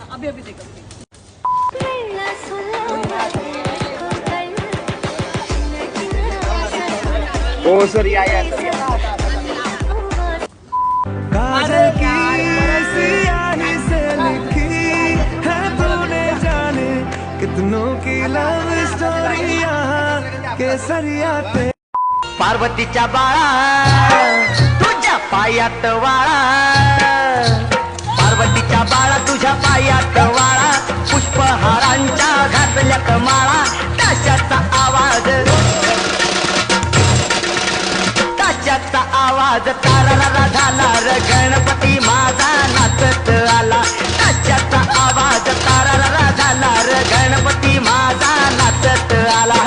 अभी अभी देखो ओ सर या काजल की सियाही से लिखी है तूने जाने कितनों की लव स्टोरी यहाँ केसरिया पे पार्वतीच्या बाळा तुझ्या पायात वाळा पार्वतीच्या बाळा तुझ्या पायात वाळा पुष्पहारांच्या घातल्यात माळा ताशाचा आवाज तारारा झाला र गणपती माझा नाचत आला ताशाचा आवाज तारारा झाला र गणपती माझा नाचत आला